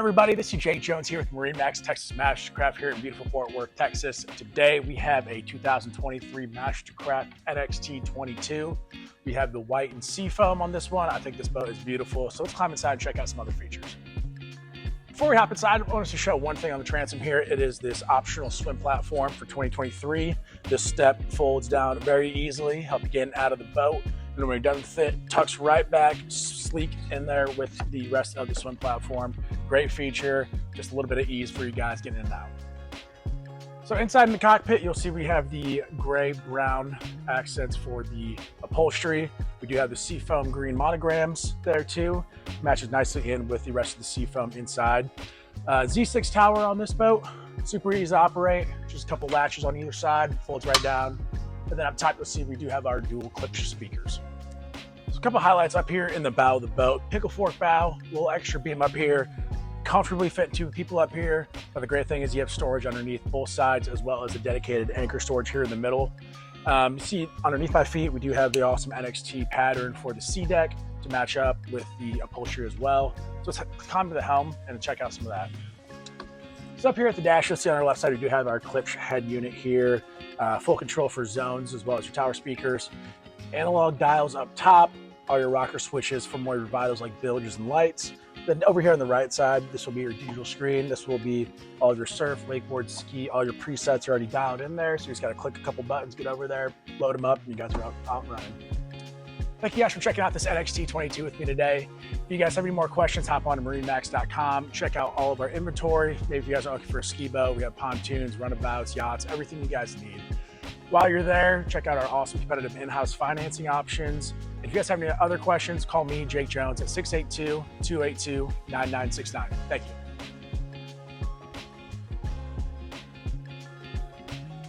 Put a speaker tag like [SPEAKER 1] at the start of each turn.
[SPEAKER 1] everybody, this is Jake Jones here with MarineMax Texas MasterCraft here in beautiful Fort Worth, Texas. Today we have a 2023 MasterCraft NXT 22. We have the white and sea foam on this one. I think this boat is beautiful. So let's climb inside and check out some other features. Before we hop inside, I want us to show one thing on the transom here. It is this optional swim platform for 2023. This step folds down very easily, help you get out of the boat. And when you're done with it, tucks right back, sleek in there with the rest of the swim platform. Great feature, just a little bit of ease for you guys getting in and out. So inside in the cockpit, you'll see we have the gray-brown accents for the upholstery. We do have the seafoam green monograms there too. Matches nicely in with the rest of the seafoam inside. Z6 tower on this boat, super easy to operate. Just a couple latches on either side, folds right down. And then up top, you'll see we do have our dual clip speakers. So a couple highlights up here in the bow of the boat. Pickle fork bow, a little extra beam up here. Comfortably fit two people up here. But the great thing is you have storage underneath both sides as well as a dedicated anchor storage here in the middle. You see underneath my feet, we do have the awesome NXT pattern for the sea deck to match up with the upholstery as well. So let's climb to the helm and check out some of that. So up here at the dash, you'll see on our left side, we do have our clip head unit here. Full control for zones as well as your tower speakers. Analog dials up top, all your rocker switches for more of your vitals like bilges and lights. Then over here on the right side, this will be your digital screen. This will be all of your surf, wakeboard, ski, all your presets are already dialed in there. So you just gotta click a couple buttons, get over there, load them up, and you guys are out running. Thank you guys for checking out this NXT 22 with me today. If you guys have any more questions, hop on to MarineMax.com. Check out all of our inventory. Maybe if you guys are looking for a ski boat, we have pontoons, runabouts, yachts, everything you guys need. While you're there, check out our awesome competitive in-house financing options. If you guys have any other questions, call me, Jake Jones, at 682-282-9969. Thank you.